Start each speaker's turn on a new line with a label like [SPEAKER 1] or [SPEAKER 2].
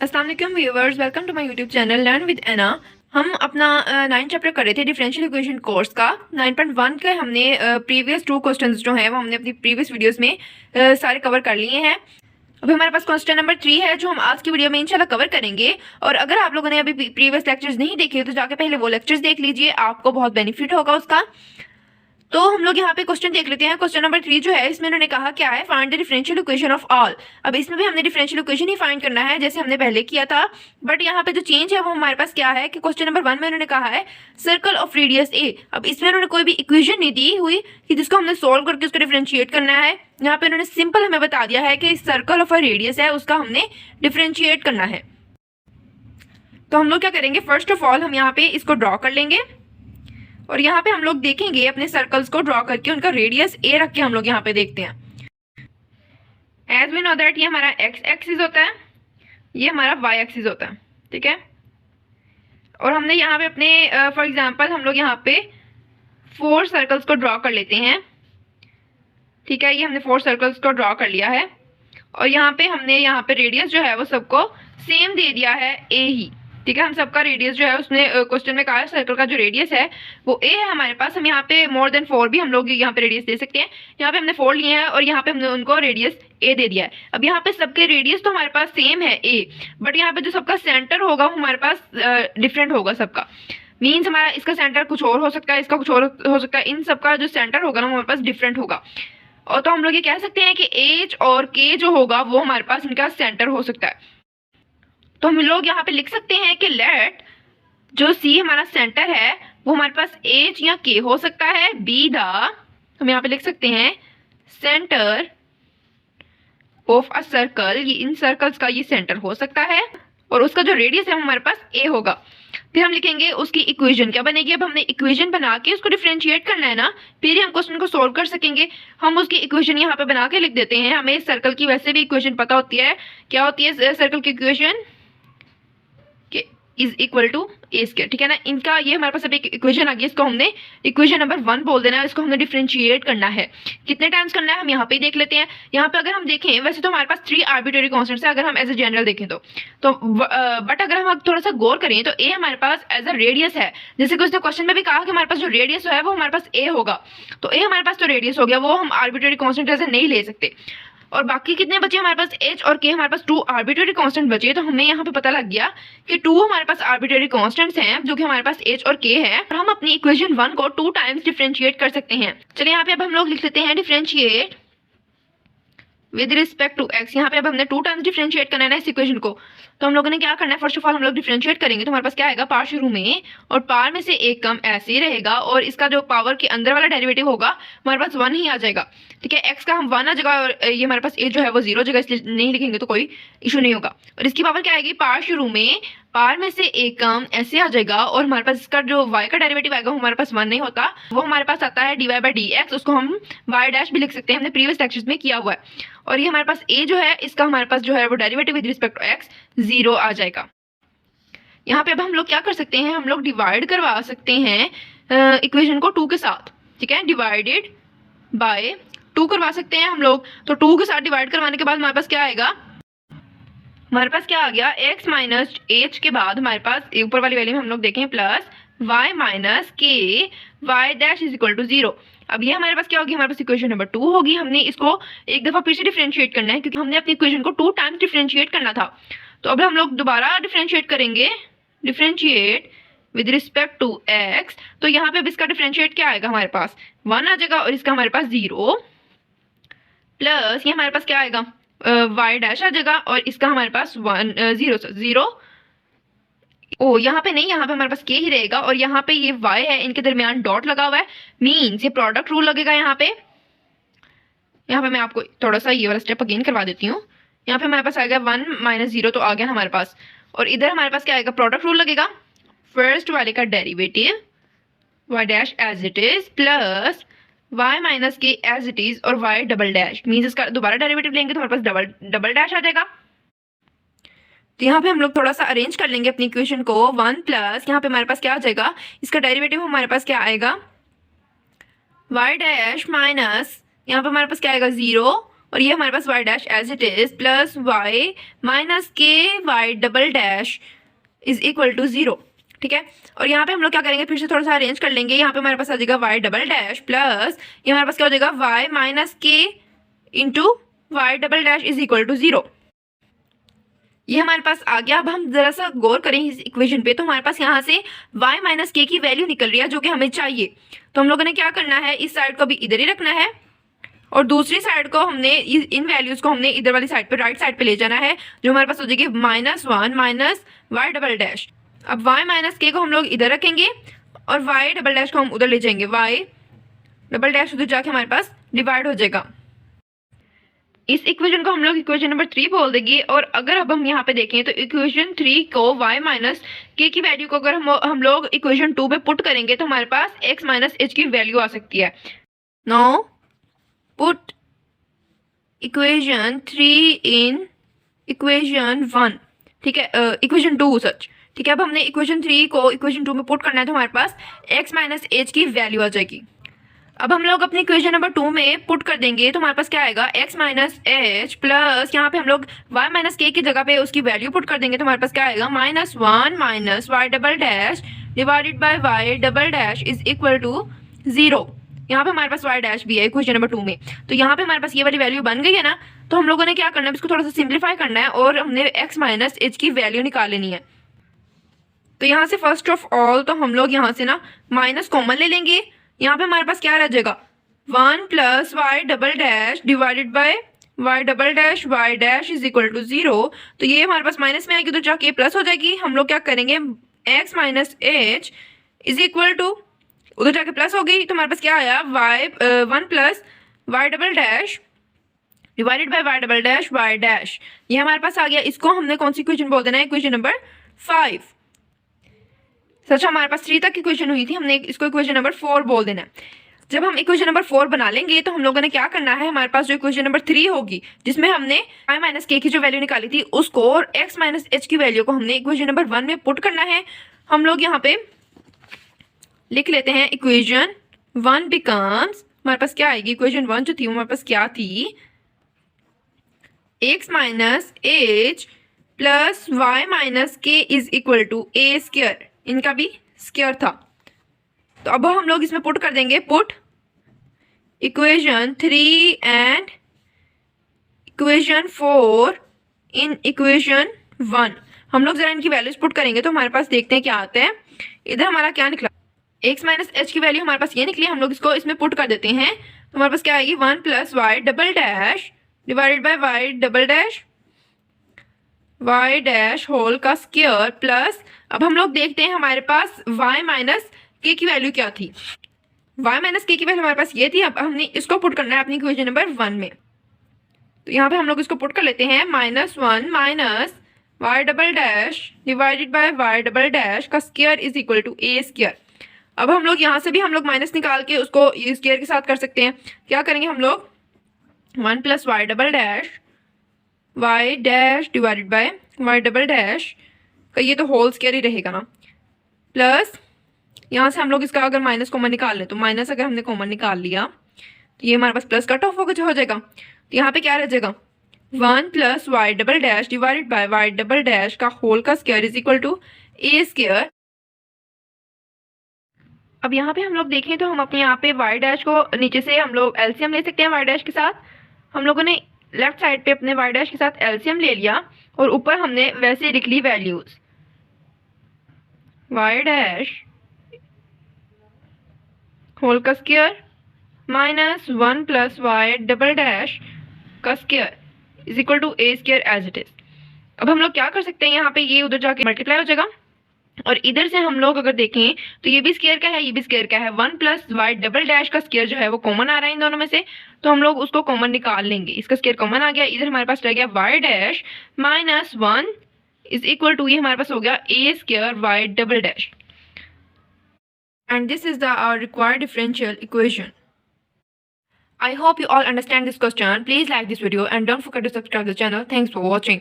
[SPEAKER 1] अस्सलाम वालेकुम viewers, welcome to my YouTube channel learn with Ana. हम अपना 9 चैप्टर कर रहे थे डिफरेंशियल इक्वेशन कोर्स का। 9.1 के हमने प्रीवियस 2 क्वेश्चंस जो हैं वो हमने अपनी प्रीवियस वीडियोस में सारे कवर कर लिए हैं। अभी हमारे पास क्वेश्चन नंबर 3 है जो हम आज की वीडियो में इंशाल्लाह कवर करेंगे। और अगर आप लोगों ने अभी प्रीवियस लेक्चर्स नहीं देखे तो जाके पहले वो लेक्चर्स देख लीजिए, आपको बहुत बेनिफिट होगा उसका। तो हम लोग यहाँ पे क्वेश्चन देख लेते हैं। क्वेश्चन नंबर 3 जो है इसमें उन्होंने कहा क्या है, find the differential equation of all. अब इसमें भी हमने डिफरेंशियल इक्वेशन ही फाइंड करना है जैसे हमने पहले किया था, बट यहाँ पे जो चेंज है वो हमारे पास क्या है कि क्वेश्चन नंबर 1 में उन्होंने कहा है सर्कल ऑफ रेडियस ए। अब इसमें उन्होंने कोई भी इक्वेशन नहीं दी हुई कि जिसको हमने सोल्व करके उसको डिफरेंशिएट करना है। यहाँ पे उन्होंने सिंपल हमें बता दिया है कि सर्कल ऑफ अ रेडियस है उसका हमने डिफरेंशिएट करना है। तो हम लोग क्या करेंगे, फर्स्ट ऑफ ऑल हम यहाँ पे इसको ड्रॉ कर लेंगे और यहाँ पे हम लोग देखेंगे अपने सर्कल्स को ड्रॉ करके उनका रेडियस ए रख के हम लोग यहाँ पे देखते हैं। एज वी नो दैट ये हमारा एक्स एक्सिस होता है, ये हमारा वाई एक्सिस होता है, ठीक है। और हमने यहाँ पे अपने फॉर एग्जांपल हम लोग यहाँ पे 4 सर्कल्स को ड्रॉ कर लेते हैं, ठीक है। ये हमने 4 सर्कल्स को ड्रॉ कर लिया है और यहाँ पे हमने यहाँ पे रेडियस जो है वो सबको सेम दे दिया है ए ही, ठीक है। हम सबका रेडियस जो है उसने क्वेश्चन में कहा है सर्कल का जो रेडियस है वो ए है हमारे पास। हम यहाँ पे मोर देन 4 भी हम लोग यहाँ पे रेडियस दे सकते हैं। यहाँ पे हमने 4 लिए हैं और यहाँ पे हमने उनको रेडियस ए दे दिया है। अब यहाँ पे सबके रेडियस तो हमारे पास सेम है ए, बट यहाँ पे जो सबका सेंटर होगा वो हमारे पास डिफरेंट होगा सबका। मीन्स हमारा इसका सेंटर कुछ और हो सकता है, इसका कुछ और हो सकता है, इन सबका जो सेंटर होगा ना हमारे पास डिफरेंट होगा। और तो हम लोग ये कह सकते हैं कि एच और के जो होगा वो हमारे पास इनका सेंटर हो सकता है। तो हम लोग यहाँ पे लिख सकते हैं कि लेट जो सी हमारा सेंटर है वो हमारे पास एच या के हो सकता है, बी द हम यहाँ पे लिख सकते हैं सेंटर ऑफ अ सर्कल, ये इन सर्कल्स का ये सेंटर हो सकता है और उसका जो रेडियस है हमारे पास ए होगा। फिर हम लिखेंगे उसकी इक्वेशन क्या बनेगी। अब हमने इक्वेशन बना के उसको डिफरेंशिएट करना है ना, फिर ही हम क्वेश्चन को सोल्व कर सकेंगे। हम उसकी इक्वेशन यहाँ पे बना के लिख देते हैं। हमें सर्कल की वैसे भी इक्वेशन पता होती है, क्या होती है सर्कल की equation, is equal to a square, ठीक है ना। इनका ये हमारे पास अब एक इक्वेशन आ गई, इसको हमने इक्वेशन नंबर 1 बोल देना है, इसको हमने डिफरेंशिएट करना है। कितने टाइम्स करना है हम यहाँ पे देख लेते हैं। यहाँ पे अगर हम देखें वैसे तो हमारे पास 3 आर्बिट्रेरी कांस्टेंट्स है अगर हम एज ए जनरल देखें तो बट अगर हम थोड़ा सा गौर करें तो ए हमारे पास एज अ रेडियस है। जैसे कि उसने क्वेश्चन में भी कहा कि हमारे पास जो रेडियस है वो हमारे पास ए होगा, तो ए हमारे पास तो रेडियस हो गया, वो हम आर्बिट्रेरी कांस्टेंट ऐसे नहीं ले सकते। और बाकी कितने बचे हमारे पास एच और के, हमारे पास 2 आर्बिट्रेरी कांस्टेंट बचे। तो हमें यहाँ पे पता लग गया कि 2 हमारे पास आर्बिट्रेरी कांस्टेंट्स हैं जो कि हमारे पास एच और के है, और हम अपनी इक्वेशन 1 को 2 टाइम्स डिफरेंशिएट कर सकते हैं। चलिए यहाँ पे अब हम लोग लिख लेते हैं differentiate with respect to x. यहाँ पे अब हमने 2 टाइम्स डिफरेंशिएट करना है ना इस इक्वेशन को। तो हम लोगों ने क्या करना है, फर्स्ट ऑफ ऑल हम लोग डिफरेंशिएट करेंगे तो हमारे पास क्या आएगा, पार शुरू में और पार में से एक कम ऐसे ही रहेगा और इसका जो पावर के अंदर वाला डेरिवेटिव होगा हमारे पास 1 ही आ जाएगा, ठीक है। एक्स का हम 1 आ जाएगा और ये हमारे पास ए जो है वो 0 जगह, इसलिए नहीं लिखेंगे तो कोई इशू नहीं होगा। और इसकी पावर क्या आएगी, पार शुरू में पार में से एक कम ऐसे आ जाएगा और हमारे पास इसका जो y का डेरिवेटिव आएगा वो हमारे पास 1 नहीं होता, वो हमारे पास आता है dy बाई डी एक्स, उसको हम y डैश भी लिख सकते हैं, हमने प्रीवियस लेक्चर्स में किया हुआ है। और ये हमारे पास a जो है इसका हमारे पास जो है वो derivative with respect to x 0 आ जाएगा। यहाँ पे अब हम लोग क्या कर सकते हैं, हम लोग डिवाइड करवा सकते हैं इक्वेशन को 2 के साथ, ठीक है। डिवाइडेड बाय 2 करवा सकते हैं हम लोग। तो 2 के साथ डिवाइड करवाने के बाद हमारे पास क्या आएगा, हमारे पास क्या आ गया, x माइनस एच के बाद हमारे पास ऊपर वाली वैल्यू में हम लोग देखें plus y minus k y dash is equal to 0। अब ये हमारे पास क्या होगी, हमारे पास इक्वेशन नंबर 2 होगी। हमने इसको एक दफा फिर से डिफरेंशिएट करना है क्योंकि हमने अपनी इक्वेशन को 2 टाइम्स डिफरेंशिएट करना था। तो अब हम लोग दोबारा डिफरेंशिएट करेंगे, differentiate with respect to x। तो यहाँ पे अब इसका डिफरेंशिएट क्या आएगा, हमारे पास 1 आ जाएगा और इसका हमारे पास 0 प्लस ये हमारे पास क्या आएगा, y डैश आ जाएगा और इसका हमारे पास 0 ओ यहाँ पे नहीं, यहाँ पे हमारे पास k ही रहेगा और यहाँ पे ये y है, इनके दरमियान डॉट लगा हुआ है, मीन्स ये प्रोडक्ट रूल लगेगा यहाँ पे। यहाँ पे मैं आपको थोड़ा सा ये वाला स्टेप अगेन करवा देती हूँ। यहाँ पे हमारे पास आएगा 1 माइनस 0 तो आ गया हमारे पास, और इधर हमारे पास क्या आएगा, प्रोडक्ट रूल लगेगा। फर्स्ट वाले का derivative y dash as it is plus y minus k as it is और y डबल डैश, मीन्स इसका दोबारा डेरिवेटिव लेंगे तो हमारे पास डबल डैश आ जाएगा। तो यहाँ पे हम लोग थोड़ा सा अरेंज कर लेंगे अपनी इक्वेशन को। 1 प्लस यहाँ पे हमारे पास क्या आ जाएगा, इसका डेरिवेटिव हमारे पास क्या आएगा, y डैश माइनस यहाँ पे हमारे पास क्या आएगा 0 और ये हमारे पास y dash as it is plus y minus k y double dash is equal to 0, ठीक है। और यहाँ पे हम लोग क्या करेंगे, फिर से थोड़ा सा अरेंज कर लेंगे। यहाँ पे हमारे पास आ जाएगा y डबल डैश प्लस ये हमारे पास क्या हो जाएगा y minus k into y double dash is equal to 0। ये हमारे पास आ गया। अब हम जरा सा गौर करें इस इक्वेशन पे, तो हमारे पास यहाँ से y माइनस के की वैल्यू निकल रही है जो कि हमें चाहिए। तो हम लोगों ने क्या करना है, इस साइड को भी इधर ही रखना है और दूसरी साइड को हमने इन वैल्यूज को हमने इधर वाली साइड पे राइट साइड पे ले जाना है, जो हमारे पास हो जाएगी -1 माइनस y डबल डैश। अब y माइनस के को हम लोग इधर रखेंगे और y डबल डैश को हम उधर ले जाएंगे, y डबल डैश उधर जाके हमारे पास डिवाइड हो जाएगा। इस इक्वेशन को हम लोग इक्वेशन नंबर 3 बोल देंगे। और अगर अब हम यहाँ पे देखें तो इक्वेशन 3 को y माइनस के की वैल्यू को अगर हम लोग इक्वेशन 2 में पुट करेंगे तो हमारे पास x माइनस h की वैल्यू आ सकती है। Now put equation 3 in equation 1, ठीक है, इक्वेशन 2 सच, ठीक है। अब हमने इक्वेशन 3 को इक्वेशन 2 में पुट करना है तो हमारे पास x माइनस h की वैल्यू आ जाएगी। अब हम लोग अपनी इक्वेशन नंबर 2 में पुट कर देंगे तो हमारे पास क्या आएगा, x माइनस एच प्लस यहाँ पे हम लोग y माइनस के की जगह पे उसकी वैल्यू पुट कर देंगे तो हमारे पास क्या आएगा, -1 minus y double dash divided by y double dash is equal to 0। यहाँ पे हमारे पास y डैश भी है इक्वेशन नंबर 2 में, तो यहाँ पे हमारे पास ये वाली वैल्यू बन गई है ना। तो हम लोगों ने क्या करना है, इसको थोड़ा सा सिंप्लीफाई करना है और हमने x माइनस एच की वैल्यू निकाल लेनी है। तो यहाँ से फर्स्ट ऑफ ऑल तो हम लोग यहाँ से ना माइनस कॉमन ले लेंगे। यहाँ पे हमारे पास क्या रह जाएगा, 1 plus y double dash divided by y double dash y dash is equal to 0। तो ये हमारे पास माइनस में आएगी तो जाके प्लस हो जाएगी। हम लोग क्या करेंगे, x minus h is equal to उधर जाके प्लस हो गई तो हमारे पास क्या आया, 1 plus y double dash divided by y double dash y dash, ये हमारे पास आ गया। इसको हमने कौन सी इक्वेशन बोल देना है, इक्वेशन नंबर 5। सच हमारे पास 3 तक इक्वेशन हुई थी, हमने इसको इक्वेशन नंबर 4 बोल देना है। जब हम इक्वेशन नंबर 4 बना लेंगे तो हम लोगों ने क्या करना है, हमारे पास जो इक्वेशन नंबर 3 होगी जिसमें हमने y माइनस के की जो वैल्यू निकाली थी उसको और x माइनस एच की वैल्यू को हमने इक्वेशन नंबर 1 में पुट करना है। हम लोग यहाँ पे लिख लेते हैं इक्वेशन 1 बिकम्स, हमारे पास क्या आएगी, इक्वेशन 1 जो थी हमारे पास क्या थी, x minus h plus y minus k is equal to a square, इनका भी स्क्वायर था। तो अब हम लोग इसमें पुट कर देंगे, put equation 3 and equation 4 in equation 1। हम लोग जरा इनकी वैल्यूज पुट करेंगे तो हमारे पास देखते हैं क्या आता है। इधर हमारा क्या निकला, x माइनस एच की वैल्यू हमारे पास ये निकली। हम लोग इसको इसमें पुट कर देते हैं तो हमारे पास क्या आएगी, 1 plus y double dash divided by y double dash y dash whole का स्क्वायर प्लस, अब हम लोग देखते हैं हमारे पास y माइनस के की वैल्यू क्या थी, y माइनस के की वैल्यू हमारे पास ये थी। अब हमने इसको पुट करना है अपनी इक्वेशन नंबर 1 में। तो यहाँ पे हम लोग इसको पुट कर लेते हैं, -1 minus y double dash divided by y double dash का square is equal to a square. अब हम लोग यहाँ से भी हम लोग माइनस निकाल के उसको स्क्वायर के साथ कर सकते हैं। क्या करेंगे हम लोग, 1 plus y double dash y dash divided by y double dash का ये तो होल स्क्वायर ही रहेगा ना, प्लस यहाँ से हम लोग इसका अगर माइनस कॉमन निकाल लें तो माइनस अगर हमने कॉमन निकाल लिया तो ये हमारे पास प्लस कट ऑफ हो जाएगा। तो यहाँ पे क्या रह जाएगा, 1 plus y double dash divided by y double dash का होल का square is equal to a square. अब यहाँ पे हम लोग देखें तो हम अपने यहाँ पे y डैश को नीचे से हम लोग एलसीएम ले सकते हैं y डैश के साथ। हम लोगों ने लेफ्ट साइड पे अपने y डैश के साथ एलसीएम ले लिया और ऊपर हमने वैसे लिख ली वैल्यूज, y डैश होल का square -1 plus y double dash का square is equal to a square as it is. अब हम लोग क्या कर सकते हैं, यहाँ पे ये उधर जाके मल्टीप्लाई हो जाएगा और इधर से हम लोग अगर देखें तो ये भी स्क्वायर का है, ये भी स्क्वायर का है। 1 प्लस y डबल डैश का स्क्वायर जो है वो कॉमन आ रहा है इन दोनों में से, तो हम लोग उसको कॉमन निकाल लेंगे। इसका स्क्वायर कॉमन आ गया, इधर हमारे पास रह गया y dash -1 is equal to, ये हमारे पास हो गया a square y double dash. And this is our required differential equation. I hope you all understand this question. Please like this video and don't forget to subscribe to the channel. Thanks for watching.